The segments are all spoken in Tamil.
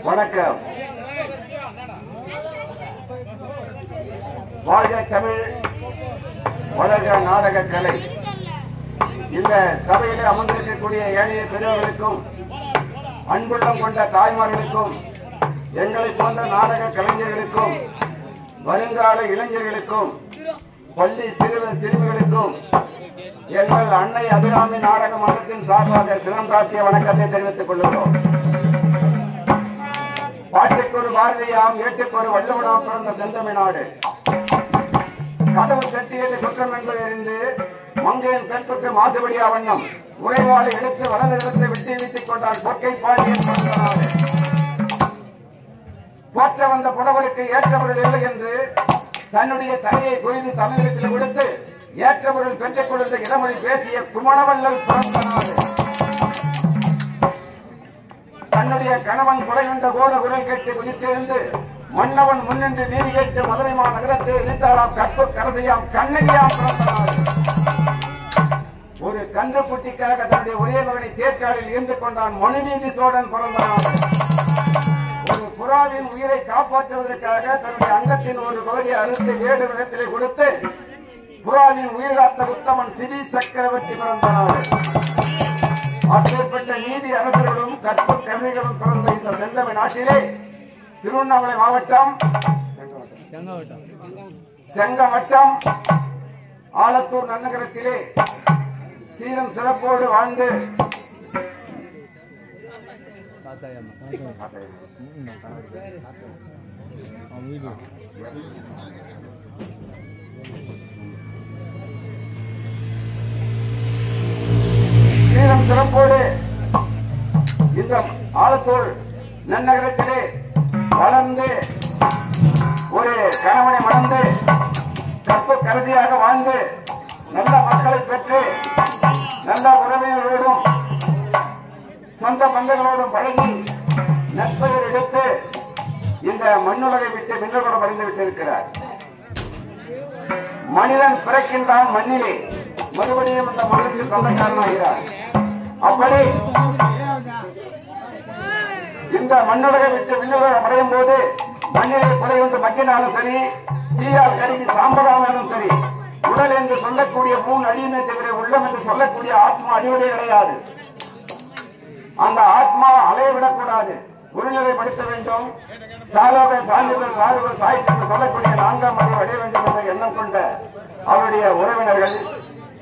வணக்கம். வாழ்க தமிழ், வளர்க நாடக கலை. இந்த சபையிலே அமர்ந்திருக்கக்கூடிய ஏனைய பெரியவர்களுக்கும் அன்புள்ளம் கொண்ட தாய்மார்களுக்கும் எங்களை போன்ற நாடக கலைஞர்களுக்கும் வருங்கால இளைஞர்களுக்கும் பள்ளி சிறுமிகளுக்கும் எங்கள் அன்னை அபிராமி நாடக மன்றத்தின் சார்பாக சிறந்தாக்கிய வணக்கத்தை தெரிவித்துக் கொள்கிறோம். பாட்டுக்கு ஒரு பாரதியாம், ஏட்டுக்கு ஒரு வள்ளுவனாம் பிறந்த செந்தமிழ்நாடு. கதவு தட்டியது குற்றம் என்பதை அறிந்து மங்கையின் கற்புக்கு மாசுபடியா வண்ணம் உரைவாளை எடுத்து வலது இடத்தை விட்டு வீட்டிக் கொண்டான் கொற்கை பாண்டியன் பிறந்த நாடு. போற்ற வந்த புலவருக்கு ஏற்றவர்கள் இல்லை என்று தன்னுடைய தலையை கொய்து தமிழகத்தில் கொடுத்து ஏற்றவர்கள் பெற்றுக் கொடுத்த இடமொழி பேசிய குமணவள்ளல் பிறந்த நாடு. தன்னுடைய கணவன் கொலை கண்ட கோர குரல் கேட்டு குதித்தெழுந்து மன்னவன் முன்னின்று நீதி கேட்டு மதுரை மாநகரத்தை எதிர்த்தாளாம் கற்பு கரசையாம் கண்ணகியாம் பிறந்த நாடு. ஒரு கன்று குட்டிக்காக தன்னுடைய ஒரே மகனை தேர்காலில் ஈர்ந்து கொண்டான் மனுநீதி சோழன் பிறந்த நாடு. ஒரு புறாவின் உயிரை காப்பாற்றுவதற்காக தன்னுடைய அங்கத்தின் ஒரு பகுதியை அறுத்து வேடு நிலத்திலே கொடுத்து புறாவின் உயிர் காத்த உத்தமன் சிவி சக்கரவர்த்தி பிறந்த நாடு. அப்பேற்பட்ட நீதி அரசர்களும் கற்பு கசைகளும் பிறந்த இந்த செந்தமிழ் நாட்டிலே திருவண்ணாமலை மாவட்டம் செங்கமட்டம் ஆலத்தூர் நன்னகரத்திலே சீரும் சிறப்போடு வாழ்ந்து சீரும் சிறப்போடு இந்த ஆலத்தூர் நன்னகரத்திலே வளர்ந்து ஒரு கணவனை மணந்து கற்பு கரசியாக வாழ்ந்து நல்ல மக்களை பெற்று நல்ல உறவினர்களோடும் சொந்த பந்தங்களோடும் பழகி நற்பெயர் எடுத்து இந்த மண்ணுலகை விட்டு மின்னலோடு படைந்து விட்டிருக்கிறார். மனிதன் பிறக்கின்றான் மண்ணிலே, மறுபடியும் இந்த மண்ணுக்கு சொந்தக்காரனாகிறார். அப்படி இந்த மண்ணுலகை விட்டு மின்னலோடு அடையும் போது மண்ணிலே புதை வந்து மக்கினாலும் சரி, தீயால் கருகி சாம்பலானாலும் சரி, உடல் என்று சொல்லக்கூடிய 3 அடியுமே தவிர உள்ளம் என்று சொல்லக்கூடிய ஆத்மா அடிவதே கிடையாது. அந்த ஆத்மா அலைய விடக்கூடாது, ஒருநிலைப்படுத்த வேண்டும். சாலோக சான்றிதழ் சாருக சாய்ச்சி என்று சொல்லக்கூடிய 4ஆம் அறிவு அடைய வேண்டும் என்ற எண்ணம் கொண்ட அவருடைய உறவினர்கள்,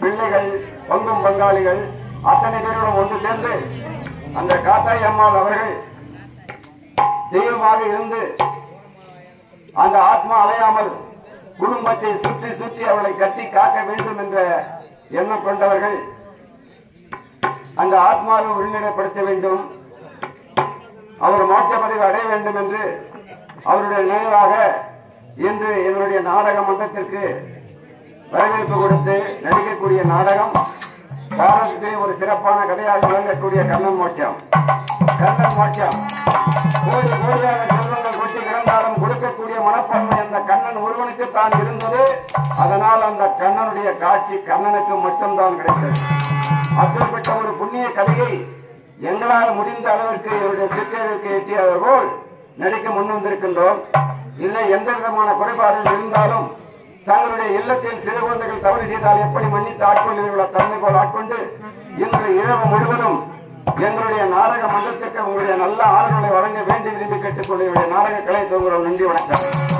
பிள்ளைகள், பங்கும் பங்காளிகள் அத்தனை பேரோடும் ஒன்று சேர்ந்து அந்த காத்தாய் அம்மாள் அவர்கள் தெய்வமாக இருந்து அந்த ஆத்மா அலையாமல் குடும்பத்தை சுற்றி சுற்றி அவளை கட்டி காக்க வேண்டும் என்ற எண்ணம் கொண்டவர்கள் அந்த ஆத்மாவை ஒருநிலைப்படுத்த வேண்டும், அவர் மோட்ச பதவி அடைய வேண்டும் என்று அவருடைய நினைவாக இன்று எங்களுடைய நாடக மன்றத்திற்கு வரவேற்பு கொடுத்து நடிக்கக்கூடிய நாடகம் பாரதத்திலே ஒரு சிறப்பான கதையாக விளங்கக்கூடிய கண்ணன் மோட்சம். கண்ணன் மோட்சம் கோடி கோடியாக செல்வங்கள் கொட்டி கிடந்தாலும் கொடுக்கக்கூடிய மனப்பான்மை அந்த கண்ணன் ஒருவனுக்கு தான் இருந்தது. அதனால் அந்த கண்ணனுடைய காட்சி கண்ணனுக்கு மட்டும்தான் கிடைத்தது. அப்படிப்பட்ட ஒரு புண்ணிய கதையை எங்களால் முடிந்த அளவிற்கு இவருடைய சிற்றைகளுக்கு எட்டியது போல் நடிக்க முன் வந்திருக்கின்றோம். இல்லை எந்த விதமான குறைபாடுகள் இருந்தாலும் தங்களுடைய இல்லத்தில் சிறு குழந்தைகள் தவறு செய்தால் எப்படி மன்னித்து ஆட்கொள்ள தன்மை போல் ஆட்கொண்டு இன்று இரவு முழுவதும் எங்களுடைய நாடக மன்றத்திற்கு உங்களுடைய நல்ல ஆதரவுகளை வழங்க வேண்டும் என்று கேட்டுக்கொண்டு என்னுடைய நாடக கலை துவங்குகிறோம். நன்றி, வணக்கம்.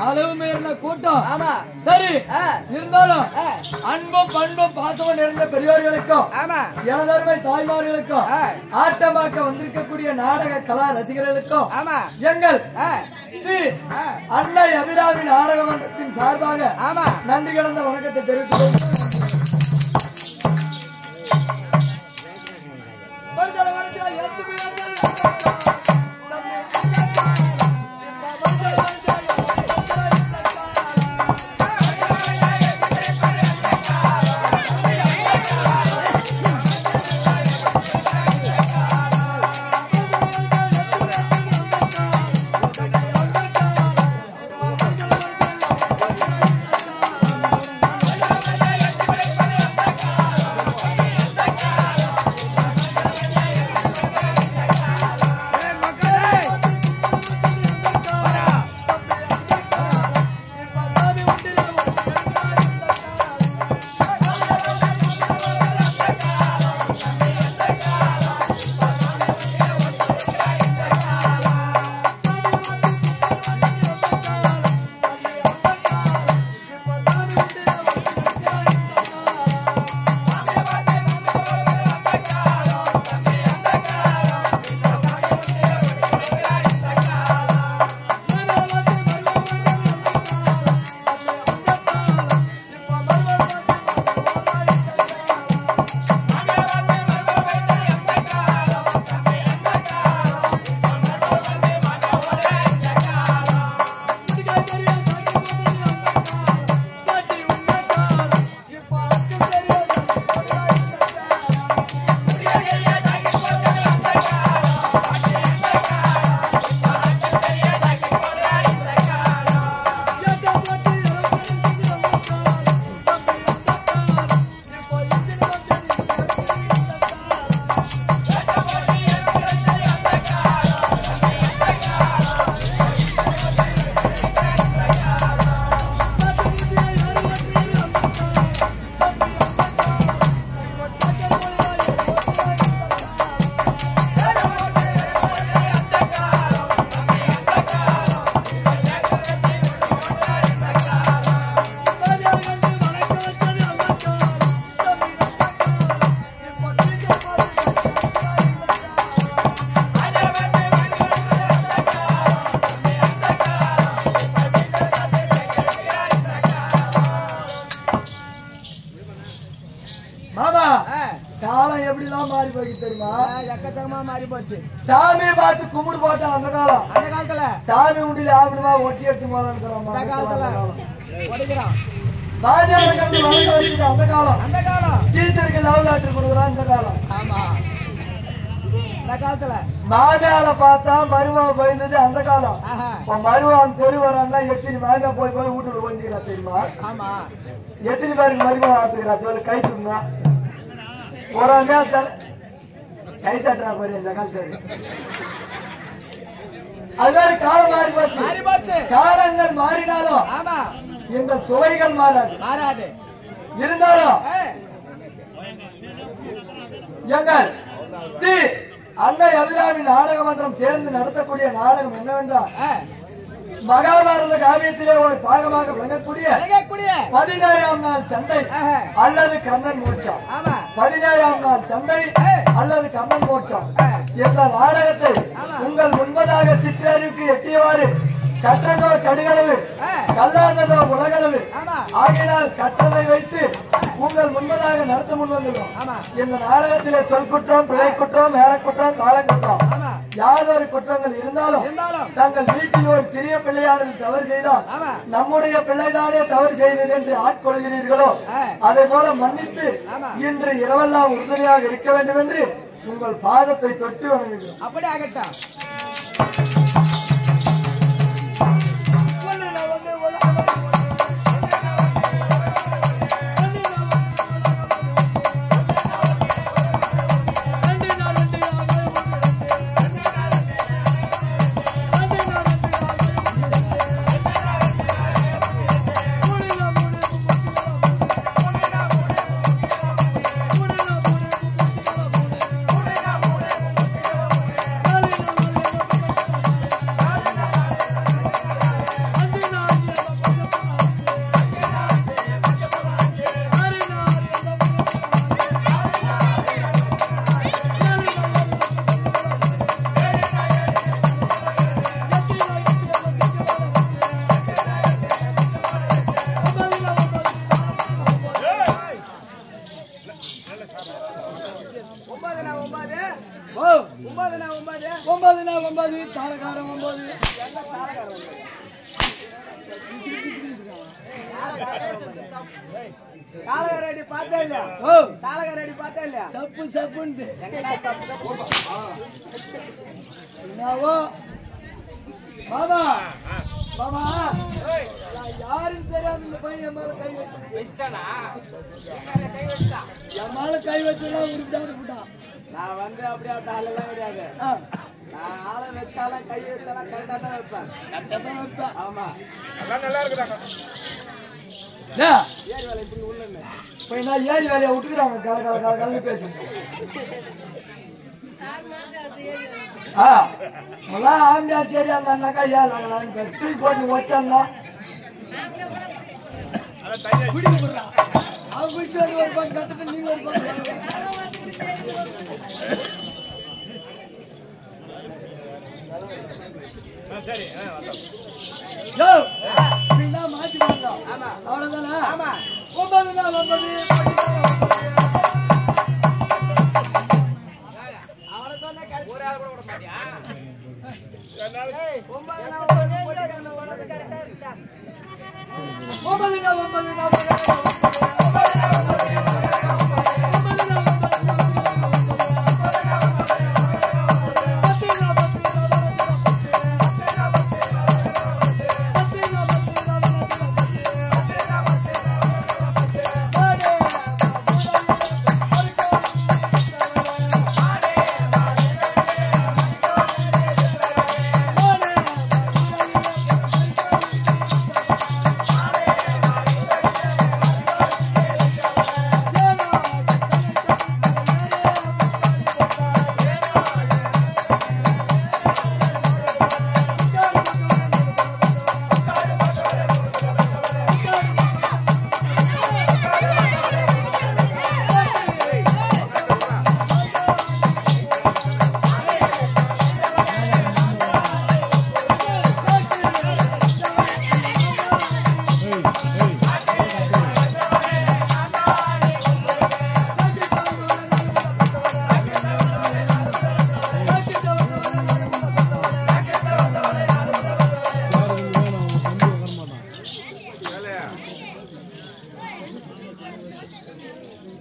அளவு மீறின கூட்டம். சரி, இருந்தாலும் அன்பும் பண்பும் பாசமும் நிறைந்த பெரியோர்களுக்கும் எனதருமை தாய்மார்களுக்கும் ஆட்டமாக்க வந்திருக்கக்கூடிய நாடக கலா ரசிகர்களுக்கும் எங்கள் ஸ்ரீ அன்னை அபிராமி நாடக மன்றத்தின் சார்பாக நன்றி கலந்த வணக்கத்தை தெரிவித்துக் காலமா மாறி போச்சு. சாமியை பார்த்து கும்பிடு போட்டான் அந்த காலம். அந்த காலத்துல சாமி உண்டியில ஆகணுமா ஒட்டி எடுத்து போலாம். அந்த காலத்துல ஒடிக்கிறான். பாஜக கம்பி வளர்ந்து வச்சுட்டு அந்த காலம். அந்த காலம் டீச்சருக்கு லவ் லெட்டர் கொடுக்குறான் இந்த காலம். ஆமா அந்த காலத்துல மாங்கால பார்த்தா மருவா போயிருந்தது அந்த காலம். மருவான் தெரு வரான்னா எத்தனை மாங்கா போய் போய் வீட்டுல கொஞ்சிக்கிறா தெரியுமா? ஆமா எத்தனை பேருக்கு மருவா ஆத்துக்கிறா சொல்லு கை தூக்குமா போறாங்க கை தட்டுறா பாரு இந்த காலத்துல. அதுமாதிரி காலம் மாறி போச்சு. காலங்கள் மாறினாலும் ஆமா இந்த சுவைகள் மாறாது. இருந்தாலும் எங்கள் ஸ்ரீ அன்னை அபிராமி நாடக மன்றம் சேர்ந்து நடத்தக்கூடிய நாடகம் என்னவென்றால் மகாபாரத காவியத்திலே ஒரு பாகமாக விளங்கக்கூடிய 17ஆம் நாள் சண்டை அல்லது கண்ணன் மோட்சம். 17ஆம் நாள் சண்டை அல்லது கண்ணன் மோட்சம் என்ற நாடகத்தை உங்கள் முன்பதாக சிற்றறிவுக்கு எட்டியவாறு கற்றதோ கடுகளவு கல்லாததோ உலகளவு ஆகினால் கற்றதை வைத்து உங்கள் முன்பதாக நடத்த முன்வந்துள்ளோம். இந்த நாடகத்திலே சொல் குற்றம், பிழை குற்றம், மேல குற்றம், கால குற்றம் யாதொரு குற்றங்கள் இருந்தாலும் தங்கள் வீட்டில் ஒரு சிறிய பிள்ளையானது தவறு செய்தால் நம்முடைய பிள்ளைதானே தவறு செய்தது என்று ஆட்கொள்கிறீர்களோ அதே போல மன்னித்து இன்று இரவெல்லாம் உறுதுணையாக இருக்க வேண்டும் என்று உங்கள் பாதத்தை தொட்டு வணங்குகிறோம். அப்படி ஆகட்டும். யாரும் தெரியாது இந்த பையன் கை வச்சுதான் உருப்பிட்டாங்க போட்டான். நான் வந்து அப்படியே ஆளெல்லாம் கிடையாது. நான் ஆளை வச்சாலும் கை வச்சாலும் கரெக்டா தான் வைப்பேன். ஆமா நல்லா இருக்குதாங்க. ஏரி வேலை இப்படி உள்ளன்னு போய் நான் ஏரி வேலையை விட்டுக்கிறாங்க. கலந்து பேசு ஆம்பியா சரி அந்த அண்ணாக்கா ஏன் தூக்கி போட்டு வச்சா அவன் குடிச்சு வந்து ஒரு பக்கம் கத்துட்டு நீங்க ஒரு பக்கம் மாத்திக்கலாம். அவ்வளவுதானே. 9 நாள் 9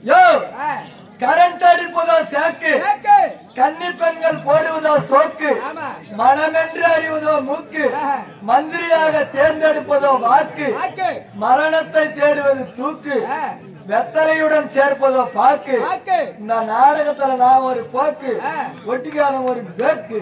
யோ கரண்ட் அடிப்பதோ சாக்கு, கன்னி பெண்கள் போடுவதோ சோக்கு, மனமென்று அறிவதோ மூக்கு, மந்திரியாக தேர்ந்தெடுப்பதோ வாக்கு, மரணத்தை தேடுவது தூக்கு, வெத்தலையுடன் சேர்ப்பதோ பாக்கு. இந்த நாடகத்துல நான் ஒரு போக்கு, ஒட்டிக்கான ஒரு பேக்கு.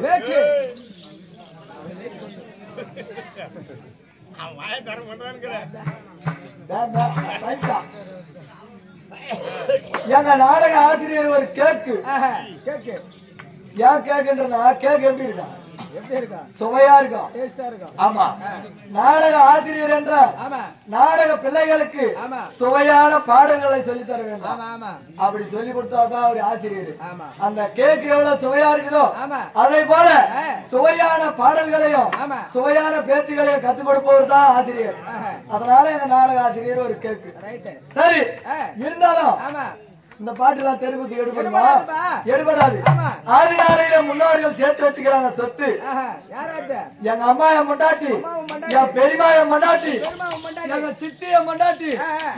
எங்க நாடக ஆசிரியர் ஒரு கேக்கு. ஏன் கேக்குன்றா கேக் எப்படி இருக்கா? சுவையா இருக்கும். ஆமா, நாடக ஆசிரியர் என்ற நாடக பிள்ளைகளுக்கு சுவையான பாடங்களை சொல்லி தர வேண்டும். அப்படி சொல்லி கொடுத்தாதான் ஒரு ஆசிரியர். அந்த கேக் எவ்வளவு சுவையா இருக்குதோ அதே போல சுவையான பாடல்களையும் சுவையான பேச்சுகளையும் கத்துக் கொடுப்பவர் தான் ஆசிரியர். அதனால எங்க நாடக ஆசிரியர் ஒரு கேக்கு. சரி, இருந்தாலும் இந்த பாட்டு தான் தெருவுக்கு எடுபடுமா? எடுபடாது. ஆதி நாளையில முன்னோர்கள் சேர்த்து வச்சுக்கிறாங்க சொத்து. எங்க அம்மா என் மொண்டாட்டி, என் பெரியமா என் மொண்டாட்டி, எங்க சித்தி என் மொண்டாட்டி,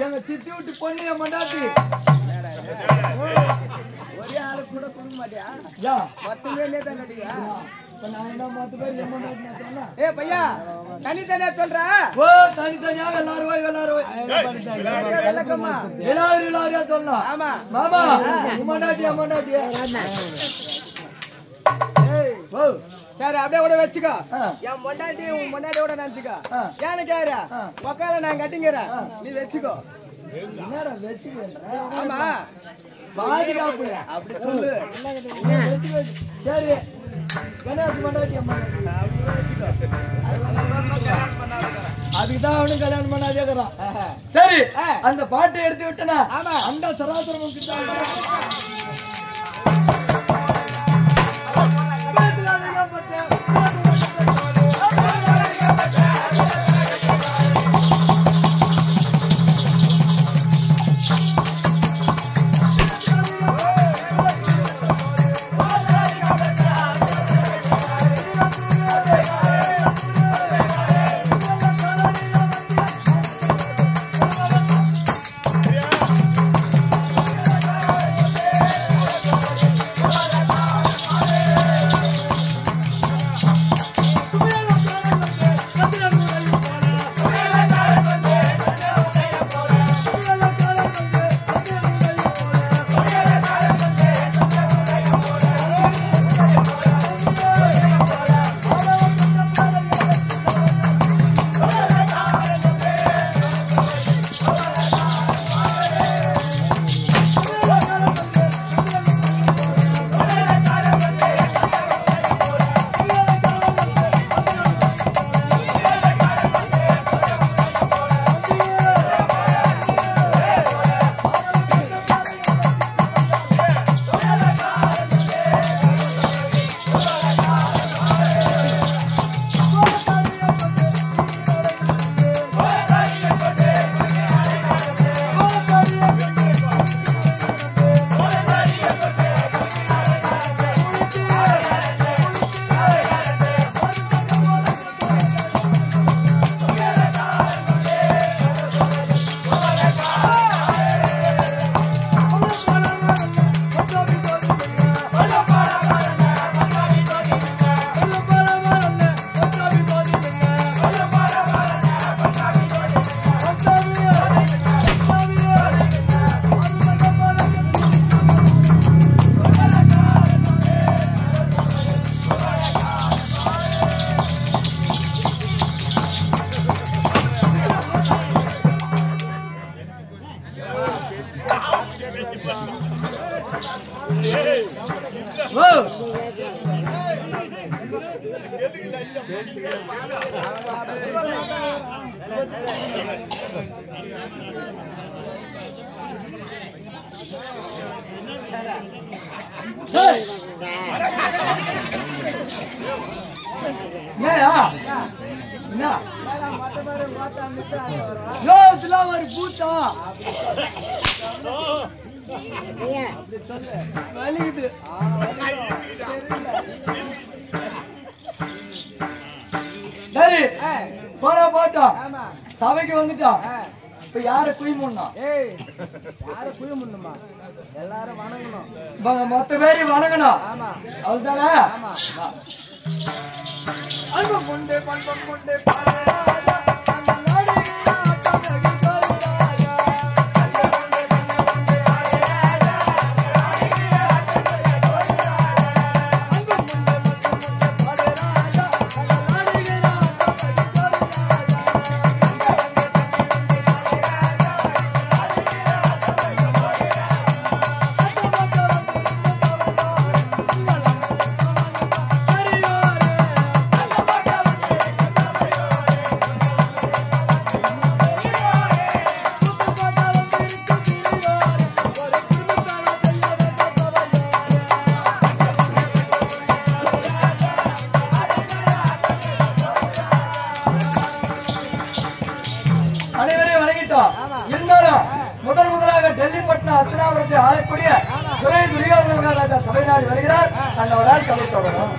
எங்க சித்தி விட்டு பொண்ணு என் மொண்டாட்டி. ஒரே ஆளு கூட கொடுக்க மாட்டியா? நான் என்ன 10 பேர் என் மொண்டாட்டி சொன்னா? ஏ பையா, தனித்தனியா சொல்ற? ஓ தனித்தனியா எல்லாரும் சொல்லலாம். ஆமா மாமா மொண்டாட்டியா மொண்டாட்டியா? சரி, அப்படியே கூட வச்சுக்கோ. என் மொண்டாட்டி உன் மொண்டாட்டியோட நினைச்சுக்கோ. ஏன்னு கேரு உக்கால நான் கட்டிங்கிறேன், நீ வச்சுக்கோ. என்னடா வச்சுக்க? ஆமா பாதுகாப்பு அப்படி சொல்லு. சரி, கணேஷ் மொண்டாட்டி அதுக்குதான் அவனும் கல்யாணம் பண்ணாதேக்கிறான். சரி, அந்த பாட்டை எடுத்து விட்டனா அந்த சராசரம் சரி போனா போட்டோம். ஆமா சபைக்கு வந்துட்டோம். இப்ப யார குய் முன்னா? ஏய் யார குய் முன்னுமா? எல்லாரும் வணங்கணும். மொத்த பேரையும் வணங்கணும். ஆமா அவ்வளவுதானே? ஆமா அன்பு கொண்டே பண்பம் கொண்டே பாராயா அண்ணாடி ஆட்டமகி கோரியாயா அன்பு கொண்டே பண்பம் கொண்டே பாராயா அண்ணாடி ஆட்டமகி கோரியாயா அன்பு கொண்டே பண்பம் கொண்டே பாராயா அண்ணாடி ஆட்டமகி முதலாக டெல்லி பட்டணம் அஸ்தினாபுரத்தை ஆளக்கூடிய துறை துரியோதன ராஜா சபை நாடி வருகிறார். அன்னவரால் கதை தொடரும்.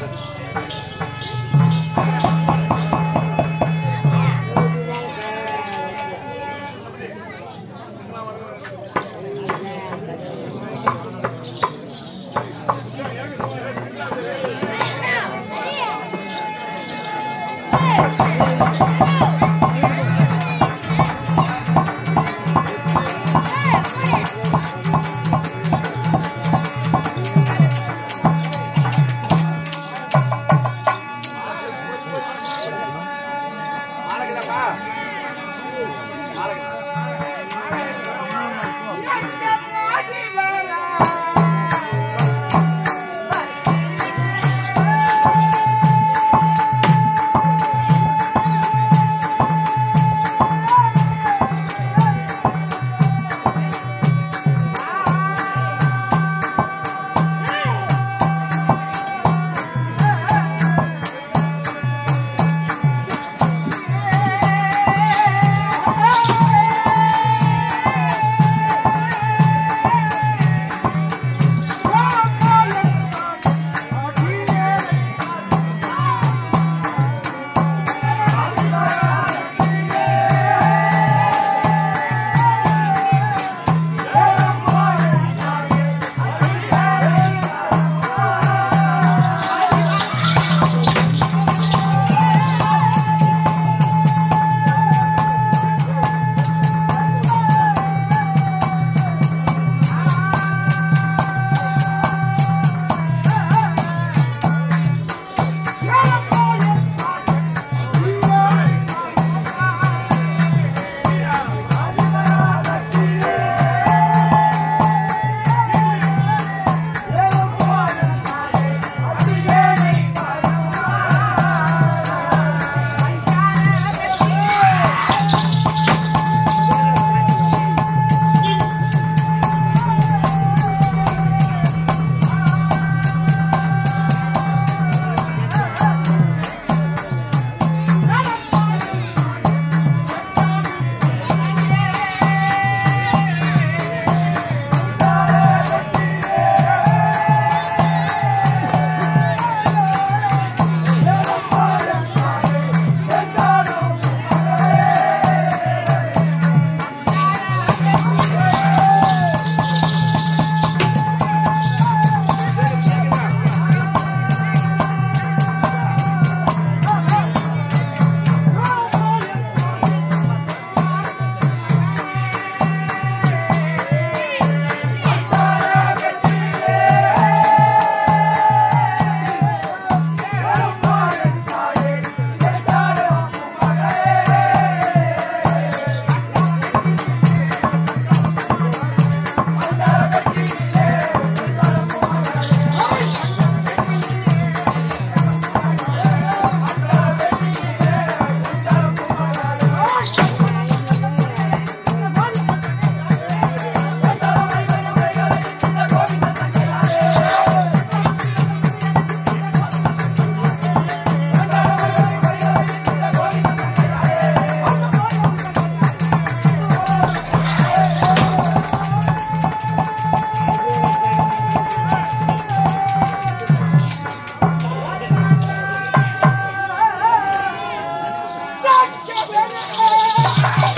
ஆ